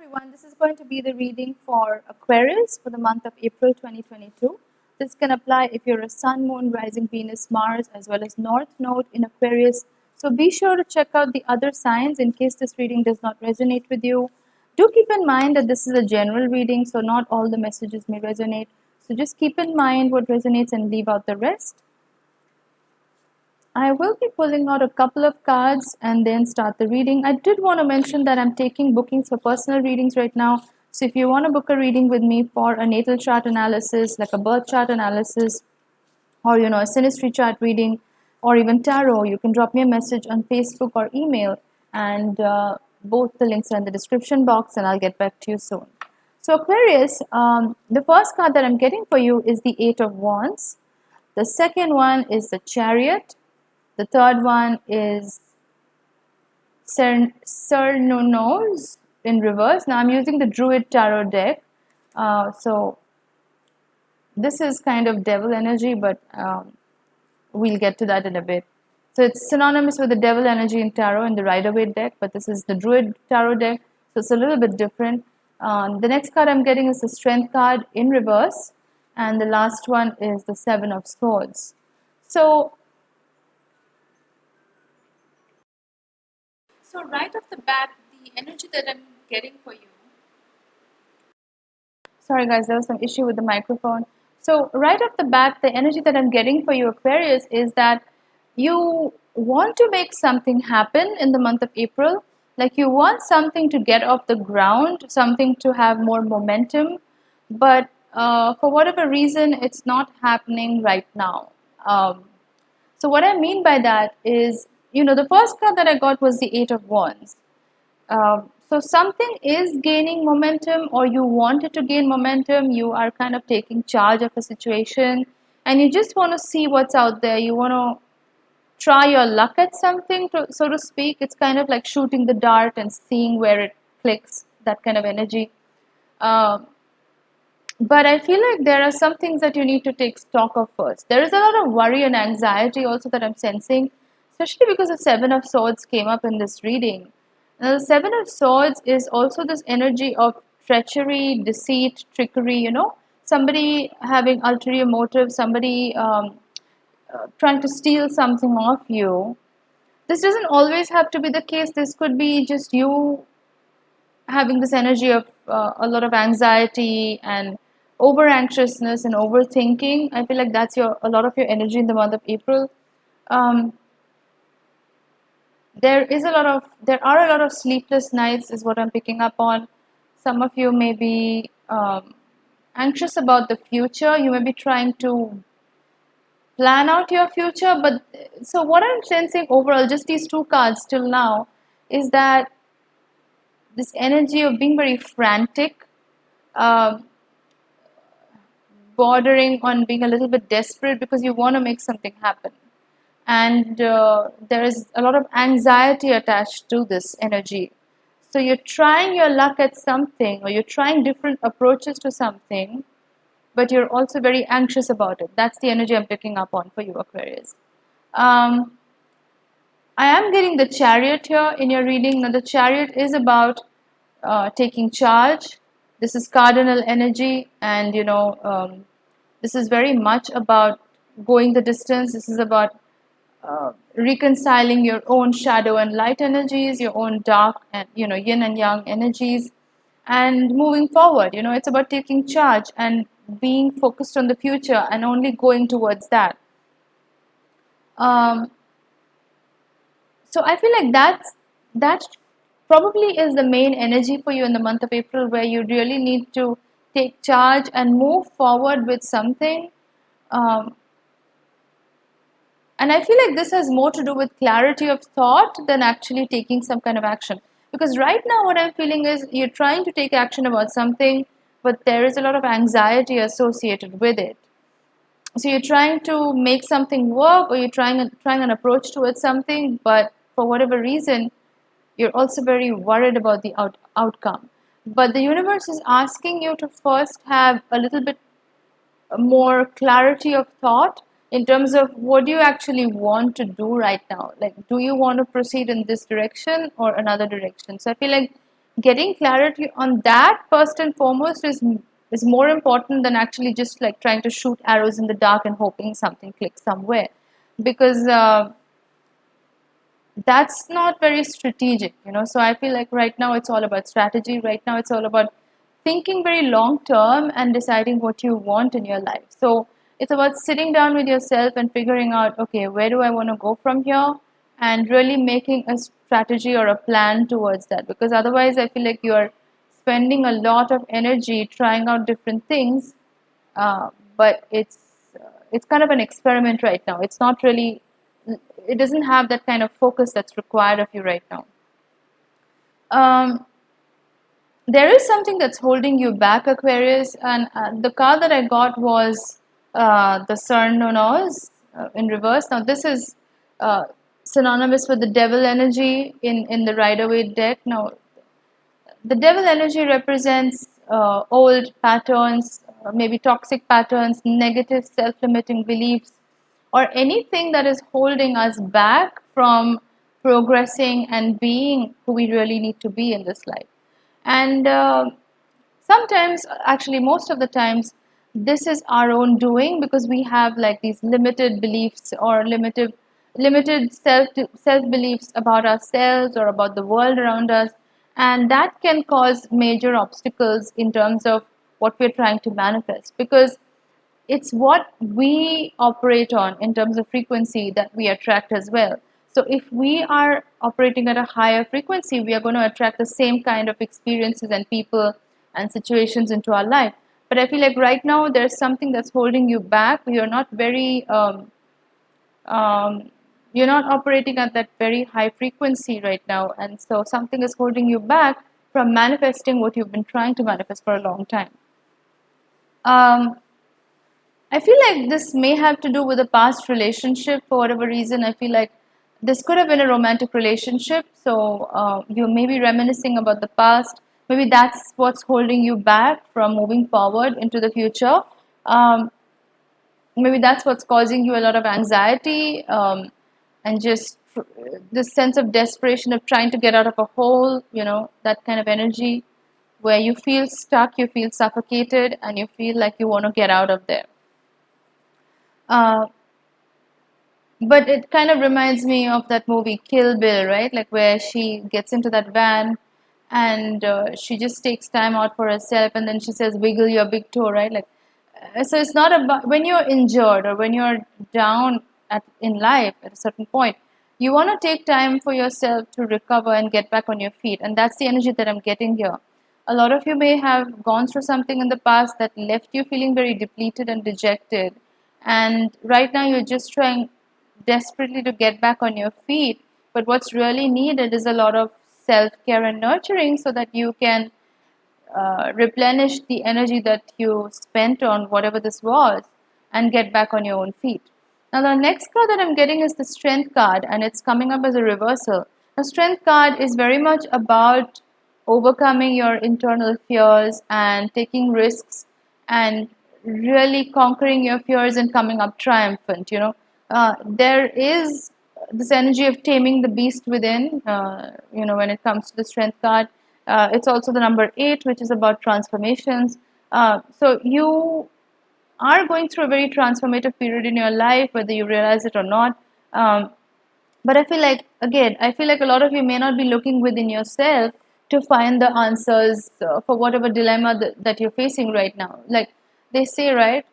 everyone, this is going to be the reading for Aquarius for the month of April 2022. This can apply if you're a Sun, Moon, Rising, Venus, Mars, as well as North Node in Aquarius. So be sure to check out the other signs in case this reading does not resonate with you. Do keep in mind that this is a general reading, so not all the messages may resonate. So just keep in mind what resonates and leave out the rest. I will be pulling out a couple of cards and then start the reading. I did want to mention that I'm taking bookings for personal readings right now. So if you want to book a reading with me for a natal chart analysis, like a birth chart analysis, or a synastry chart reading, or even tarot, you can drop me a message on Facebook or email, and both the links are in the description box, and I'll get back to you soon. So Aquarius, the first card that I'm getting for you is the Eight of Wands. The second one is the Chariot. The third one is Cernunnos in reverse. Now I'm using the Druid Tarot deck. So this is kind of devil energy, but we'll get to that in a bit. So it's synonymous with the devil energy in tarot in the Rider-Waite deck, but this is the Druid Tarot deck, so it's a little bit different. The next card I'm getting is the Strength card in reverse, and the last one is the Seven of Swords. So right off the bat, the energy that I'm getting for you. Sorry guys, there was some issue with the microphone. So right off the bat, the energy that I'm getting for you, Aquarius, is that you want to make something happen in the month of April. Like you want something to get off the ground, something to have more momentum, but for whatever reason, it's not happening right now. So what I mean by that is, the first card that I got was the Eight of Wands. So something is gaining momentum, or you want it to gain momentum. You are kind of taking charge of a situation, and you just want to see what's out there. You want to try your luck at something, so to speak. It's kind of like shooting the dart and seeing where it clicks, that kind of energy. But I feel like there are some things that you need to take stock of first. There is a lot of worry and anxiety also that I'm sensing, especially because the Seven of Swords came up in this reading. Now, the Seven of Swords is also this energy of treachery, deceit, trickery, somebody having ulterior motive, somebody trying to steal something off you. This doesn't always have to be the case. This could be just you having this energy of a lot of anxiety and over anxiousness and overthinking. I feel like that's a lot of your energy in the month of April. There are a lot of sleepless nights is what I'm picking up on. Some of you may be anxious about the future. You may be trying to plan out your future, but so what I'm sensing overall, just these two cards till now, is that this energy of being very frantic, bordering on being a little bit desperate because you want to make something happen. And there is a lot of anxiety attached to this energy. So you're trying your luck at something, or you're trying different approaches to something, but you're also very anxious about it. That's the energy I'm picking up on for you, Aquarius. I am getting the Chariot here in your reading. Now, the Chariot is about taking charge. This is cardinal energy, and this is very much about going the distance. This is about reconciling your own shadow and light energies, your own dark and yin and yang energies, and moving forward. It's about taking charge and being focused on the future and only going towards that. So I feel like that probably is the main energy for you in the month of April, where you really need to take charge and move forward with something. And I feel like this has more to do with clarity of thought than actually taking some kind of action. Because right now what I'm feeling is you're trying to take action about something, but there is a lot of anxiety associated with it. So you're trying to make something work, or you're trying an approach towards something, but for whatever reason, you're also very worried about the outcome. But the universe is asking you to first have a little bit more clarity of thought in terms of what do you actually want to do right now. Like, do you want to proceed in this direction or another direction? So I feel like getting clarity on that first and foremost is more important than actually just like trying to shoot arrows in the dark and hoping something clicks somewhere, because that's not very strategic, so I feel like right now it's all about strategy. Right now it's all about thinking very long term and deciding what you want in your life. So it's about sitting down with yourself and figuring out, okay, where do I want to go from here, and really making a strategy or a plan towards that, because otherwise I feel like you're spending a lot of energy trying out different things, uh, but it's kind of an experiment right now. It's not really, it doesn't have that kind of focus that's required of you right now. Um, there is something that's holding you back, Aquarius, and the card that I got was the Cernunnos in reverse. Now, this is uh, synonymous with the devil energy in the Rider Waite deck. Now, the devil energy represents old patterns, maybe toxic patterns, negative self limiting beliefs, or anything that is holding us back from progressing and being who we really need to be in this life. And sometimes, actually, most of the times, this is our own doing, because we have like these limited beliefs or limited self beliefs about ourselves or about the world around us, and that can cause major obstacles in terms of what we're trying to manifest, because it's what we operate on in terms of frequency that we attract as well. So if we are operating at a higher frequency, we are going to attract the same kind of experiences and people and situations into our life. But I feel like right now there's something that's holding you back. You're not very um, you're not operating at that very high frequency right now, and so something is holding you back from manifesting what you've been trying to manifest for a long time. um, I feel like this may have to do with a past relationship. For whatever reason, I feel like this could have been a romantic relationship. So you may be reminiscing about the past. Maybe that's what's holding you back from moving forward into the future. Um, Maybe that's what's causing you a lot of anxiety, and just this sense of desperation of trying to get out of a hole, that kind of energy where you feel stuck, you feel suffocated, and you feel like you want to get out of there. Uh, but it kind of reminds me of that movie Kill Bill, right? Like where she gets into that van and she just takes time out for herself, and then she says, "Wiggle your big toe," right? Like, so it's not about when you're injured or when you're down in life at a certain point, you want to take time for yourself to recover and get back on your feet, and that's the energy that I'm getting here. A lot of you may have gone through something in the past that left you feeling very depleted and dejected, and right now you're just trying desperately to get back on your feet. But what's really needed is a lot of self care and nurturing so that you can replenish the energy that you spent on whatever this was and get back on your own feet. Now, the next card that I'm getting is the Strength card, and it's coming up as a reversal. The Strength card is very much about overcoming your internal fears and taking risks and really conquering your fears and coming up triumphant. There is this energy of taming the beast within, when it comes to the Strength card. It's also the number 8, which is about transformations. So you are going through a very transformative period in your life, whether you realize it or not. Um, but I feel like, again, I feel like a lot of you may not be looking within yourself to find the answers for whatever dilemma that you're facing right now. Like they say, right?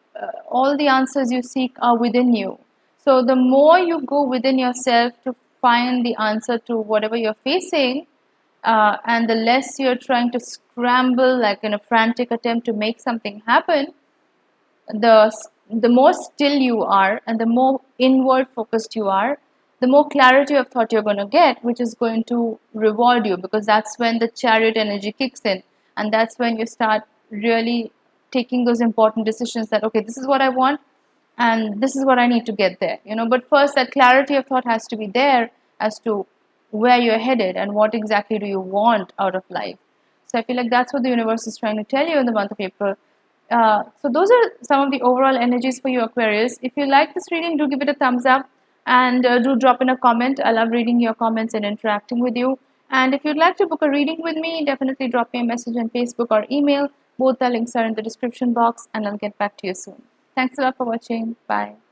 All the answers you seek are within you. So the more you go within yourself to find the answer to whatever you're facing, and the less you're trying to scramble like in a frantic attempt to make something happen, the the more still you are and the more inward focused you are, the more clarity of thought you're going to get, which is going to reward you, because that's when the chariot energy kicks in, and that's when you start really taking those important decisions that, okay, this is what I want and this is what I need to get there. But first, that clarity of thought has to be there as to where you're headed and what exactly do you want out of life. So I feel like that's what the universe is trying to tell you in the month of April. So those are some of the overall energies for you, Aquarius. If you like this reading, do give it a thumbs up and do drop in a comment. I love reading your comments and interacting with you. And if you'd like to book a reading with me, definitely drop me a message on Facebook or email. Both the links are in the description box, and I'll get back to you soon. Thanks a lot for watching. Bye.